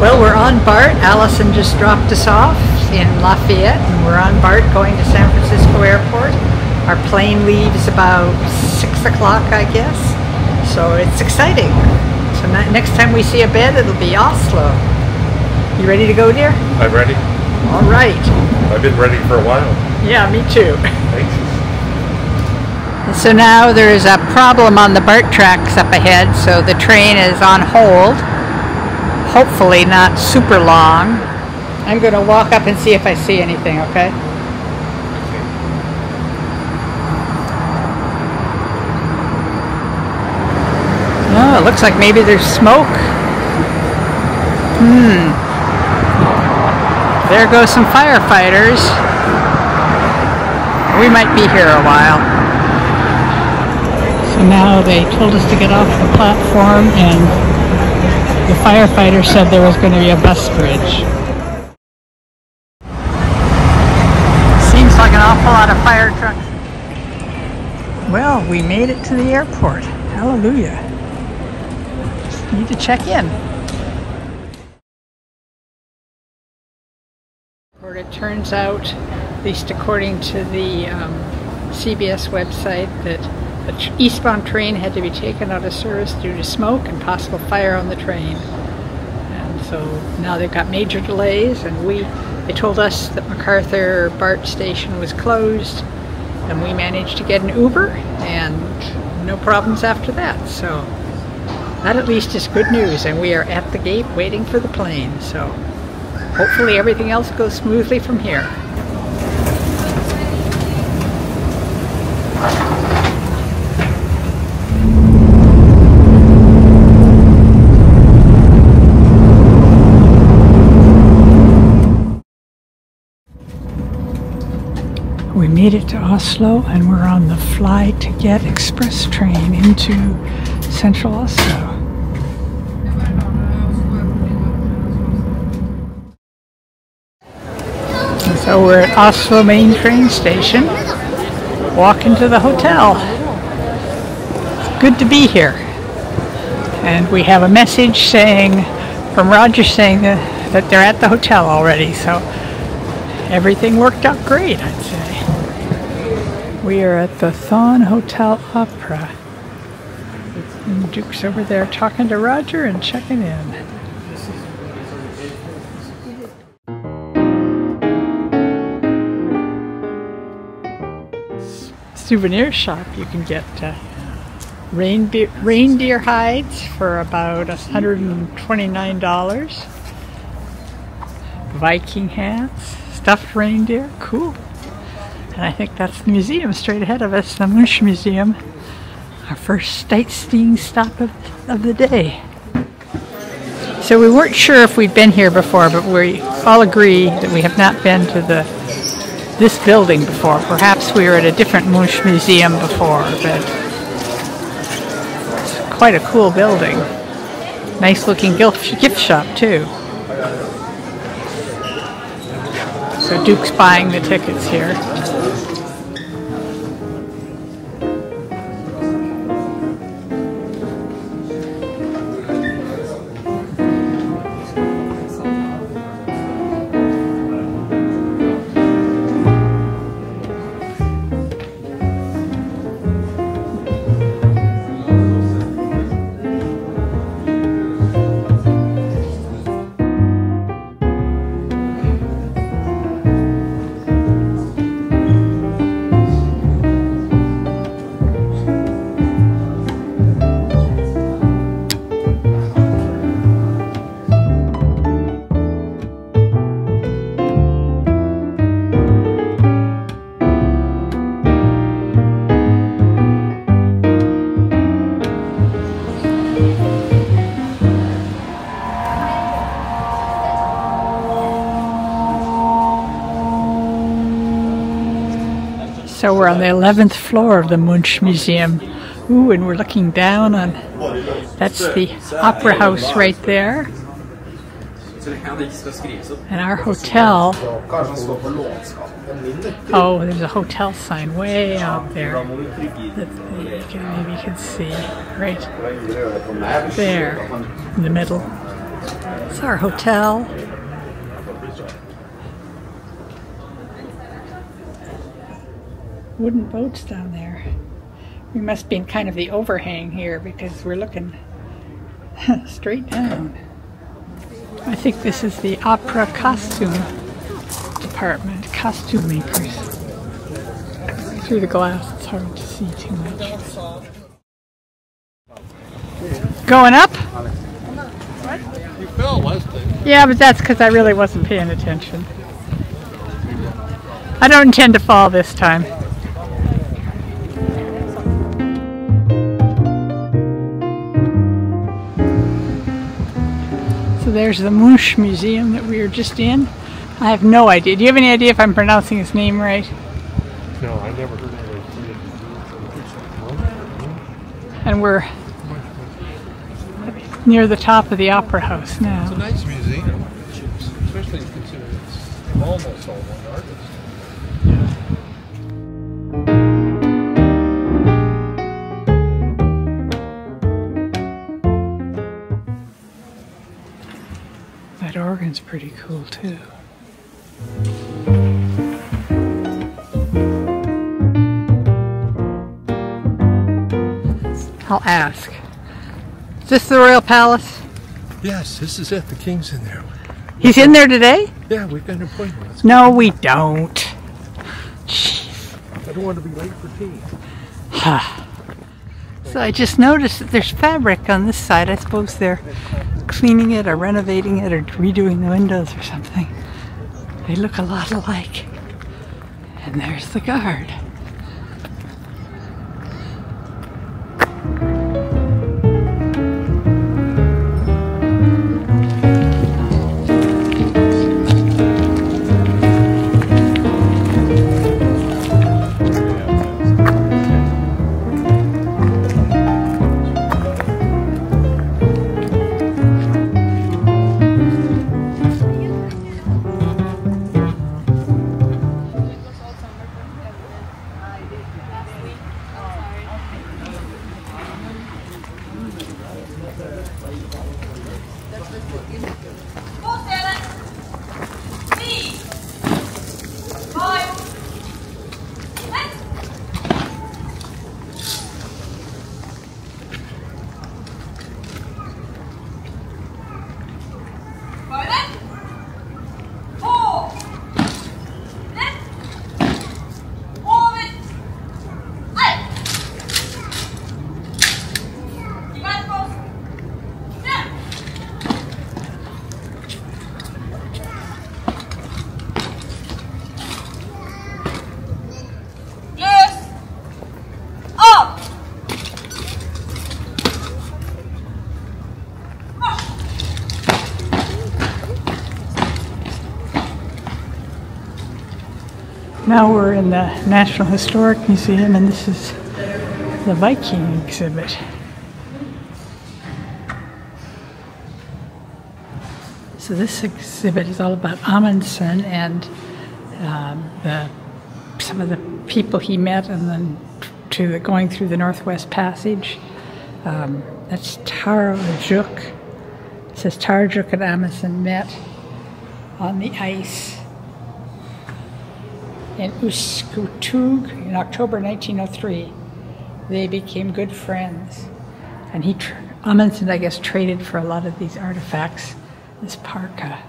Well, we're on BART. Allison just dropped us off in Lafayette, and we're on BART going to San Francisco Airport. Our plane leaves about 6 o'clock, I guess. So it's exciting. So next time we see a bed, it'll be Oslo. You ready to go, dear? I'm ready. All right. I've been ready for a while. Yeah, me too. Thanks. So now there's a problem on the BART tracks up ahead, so the train is on hold. Hopefully not super long. I'm going to walk up and see if I see anything, okay? Oh, it looks like maybe there's smoke. There go some firefighters. We might be here a while. So now they told us to get off the platform, and the firefighter said there was going to be a bus bridge. Seems like an awful lot of fire trucks. Well, we made it to the airport. Hallelujah. Just need to check in. It turns out, at least according to the CBS website, that the eastbound train had to be taken out of service due to smoke and possible fire on the train. And so now they've got major delays, and they told us that MacArthur BART station was closed, and we managed to get an Uber, and no problems after that. So that at least is good news, and we are at the gate waiting for the plane. So hopefully everything else goes smoothly from here. We made it to Oslo, and we're on the Flytoget express train into central Oslo. And so we're at Oslo main train station, walking to the hotel. It's good to be here. And we have a message saying, from Roger, saying that they're at the hotel already, so everything worked out great, I'd say. We are at the Thon Hotel Opera. And Duke's over there talking to Roger and checking in. Souvenir shop, you can get reindeer hides for about $129. Viking hats, stuffed reindeer, cool. And I think that's the museum straight ahead of us, the Munch Museum. Our first sightseeing stop of the day. So we weren't sure if we'd been here before, but we all agree that we have not been to this building before. Perhaps we were at a different Munch Museum before, but it's quite a cool building. Nice looking gift shop too. So Duke's buying the tickets here. So we're on the 11th floor of the Munch Museum. Ooh, and we're looking down on, that's the Opera House right there. And our hotel, oh, there's a hotel sign way out there that you can see right there in the middle. It's our hotel. Wooden boats down there. We must be in kind of the overhang here because we're looking straight down. I think this is the opera costume department, costume makers. Through the glass, it's hard to see too much. Going up? You fell last time. Yeah, but that's because I really wasn't paying attention. I don't intend to fall this time. So there's the Munch Museum that we were just in. I have no idea. Do you have any idea if I'm pronouncing his name right? No, I never heard of it. And we're near the top of the Opera House now. It's a nice museum, especially considering it's almost all one artist. That organ's pretty cool too. I'll ask. Is this the Royal Palace? Yes, this is it. The King's in there. He's in there today? Yeah, we've got an appointment. No, we don't. Jeez. I don't want to be late for tea. So I just noticed that there's fabric on this side. I suppose they're cleaning it or renovating it or redoing the windows or something. They look a lot alike. And there's the guard. Now we're in the National Historic Museum, and this is the Viking exhibit. So this exhibit is all about Amundsen and some of the people he met, and then going through the Northwest Passage. That's Tarjuk. It says Tarjuk and Amundsen met on the ice in Uskutug in October 1903. They became good friends, and Amundsen, I guess, traded for a lot of these artifacts. This parka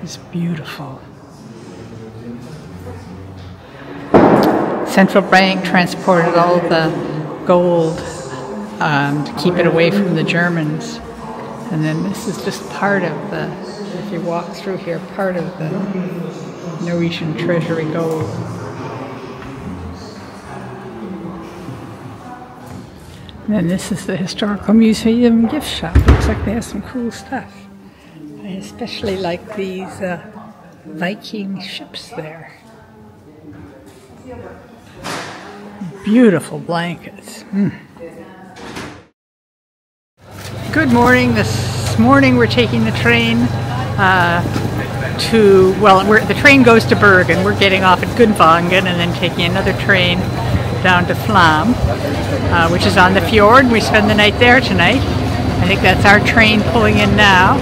is beautiful. Central Bank transported all the gold to keep it away from the Germans, and then this is just part of the, if you walk through here, part of the Norwegian treasury gold. And then this is the Historical Museum gift shop. Looks like they have some cool stuff. I especially like these Viking ships there. Beautiful blankets. Good morning. This morning we're taking the train the train goes to Bergen. We're getting off at Gudvangen and then taking another train down to Flam, which is on the fjord. We spend the night there tonight. I think that's our train pulling in now.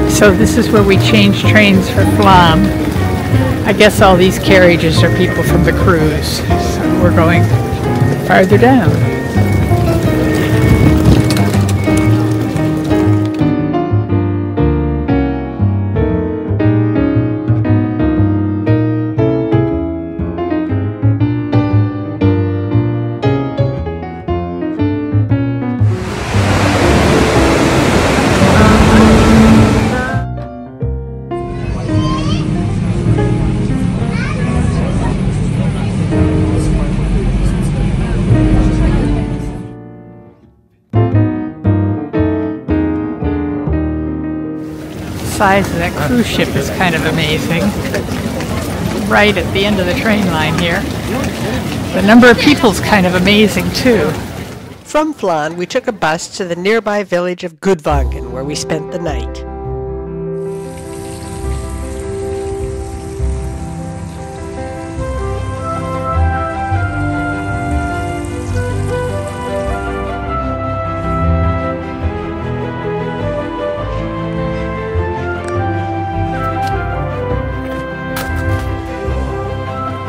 So this is where we change trains for Flam. I guess all these carriages are people from the cruise. So we're going farther down. The size of that cruise ship is kind of amazing. Right at the end of the train line here. The number of people is kind of amazing too. From Flam, we took a bus to the nearby village of Gudvangen, where we spent the night.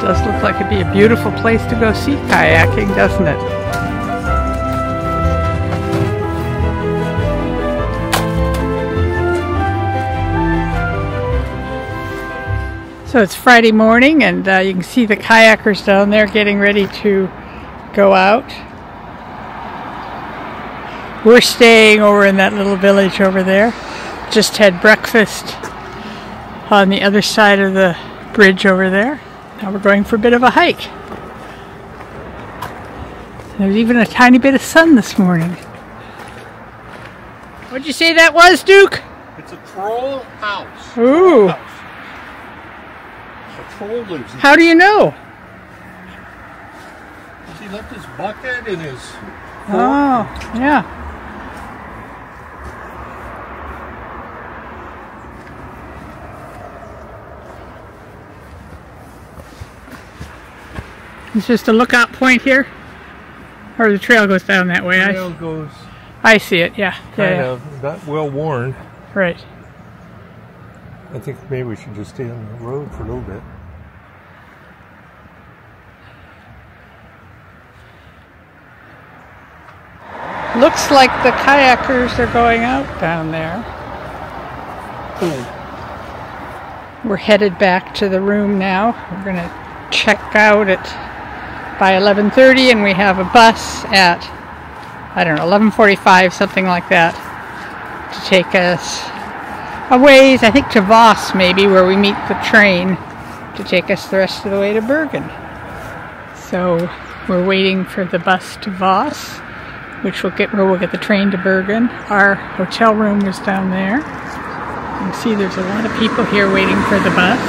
Does look like it'd be a beautiful place to go sea kayaking, doesn't it? So it's Friday morning, and you can see the kayakers down there getting ready to go out. We're staying over in that little village over there. Just had breakfast on the other side of the bridge over there. Now we're going for a bit of a hike. There's even a tiny bit of sun this morning. What'd you say that was, Duke? It's a troll house. Ooh. A troll lives in. How do you know? He left his bucket in his fork. Oh, yeah. It's just a lookout point here? Or the trail goes down that way? The trail goes... I see it, yeah. Kind of, not well worn. Right. I think maybe we should just stay on the road for a little bit. Looks like the kayakers are going out down there. Ooh. We're headed back to the room now. We're going to check out by 11:30, and we have a bus at, I don't know, 11:45, something like that, to take us a ways, I think to Voss maybe, where we meet the train to take us the rest of the way to Bergen. So we're waiting for the bus to Voss, where we'll get the train to Bergen. Our hotel room is down there. You can see there's a lot of people here waiting for the bus.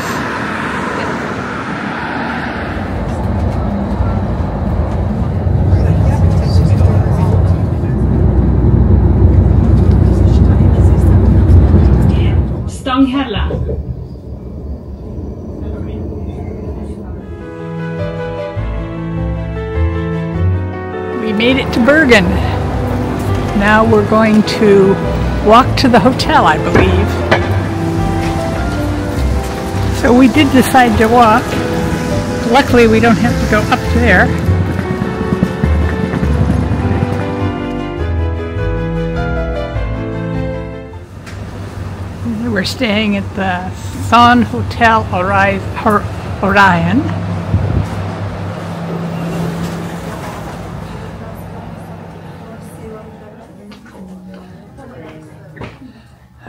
We made it to Bergen. Now we're going to walk to the hotel, I believe. So we did decide to walk. Luckily we don't have to go up there. We're staying at the San Hotel Orion.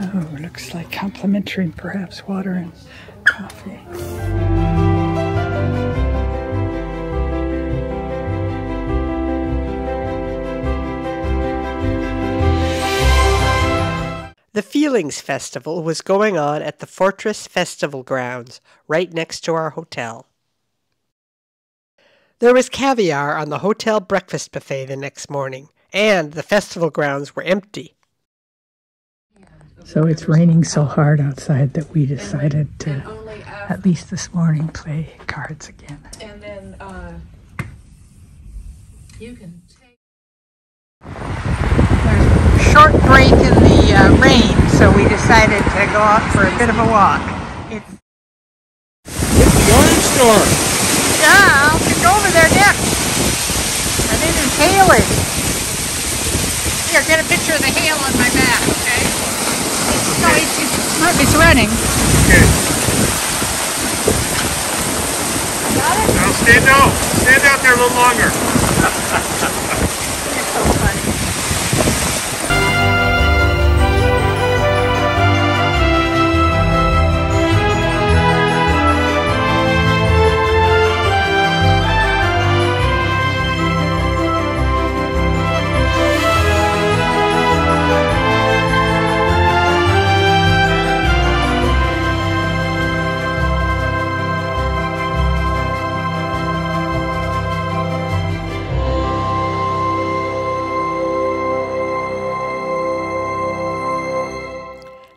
Oh, looks like complimentary, perhaps water and coffee. The Feelings Festival was going on at the Fortress Festival Grounds, right next to our hotel. There was caviar on the hotel breakfast buffet the next morning, and the festival grounds were empty. So it's raining so hard outside that we decided to, at least this morning, play cards again. And then you can take... There's a short break in the rain, so we decided to go out for a bit of a walk. It's the orange storm. Yeah, I'll go over there next. And it is hailing. Here, get a picture of the hail on my back, okay? No, it's running. Okay. Got it? Now stand out there a little longer. You're so funny.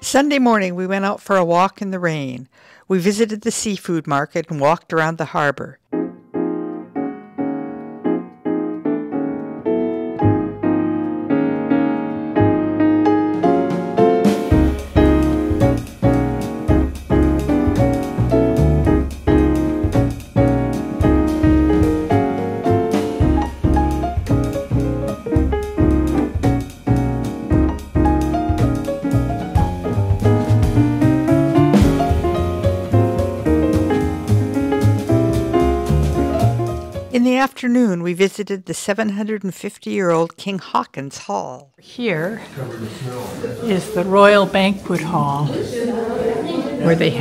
Sunday morning, we went out for a walk in the rain. We visited the seafood market and walked around the harbor. In the afternoon, we visited the 750-year-old King Håkon's Hall. Here is the Royal Banquet Hall, where they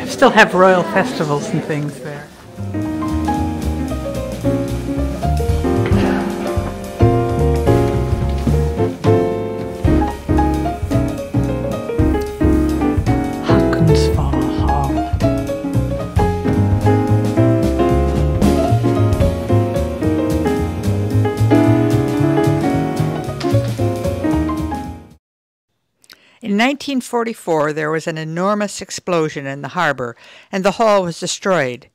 still have royal festivals and things there. In 1944, there was an enormous explosion in the harbor, and the hall was destroyed.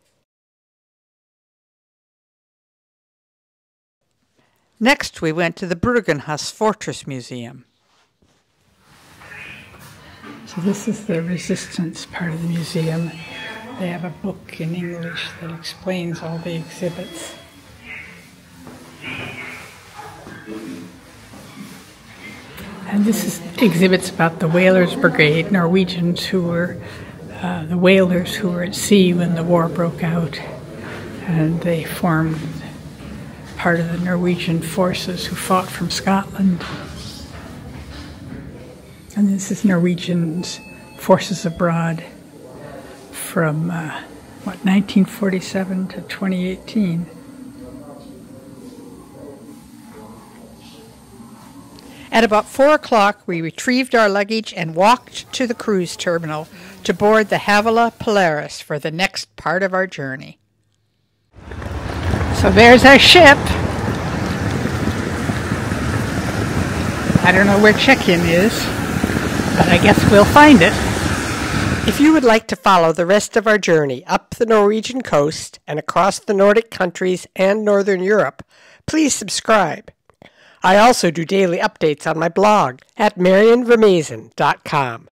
Next, we went to the Bryggen Wharf Fortress Museum. So this is the resistance part of the museum. They have a book in English that explains all the exhibits. And this is exhibits about the Whalers Brigade, Norwegians who were the whalers who were at sea when the war broke out. And they formed part of the Norwegian forces who fought from Scotland. And this is Norwegians' forces abroad from, 1947 to 2018. At about 4 o'clock, we retrieved our luggage and walked to the cruise terminal to board the Havila Polaris for the next part of our journey. So there's our ship. I don't know where check-in is, but I guess we'll find it. If you would like to follow the rest of our journey up the Norwegian coast and across the Nordic countries and Northern Europe, please subscribe. I also do daily updates on my blog at marianvermazen.com.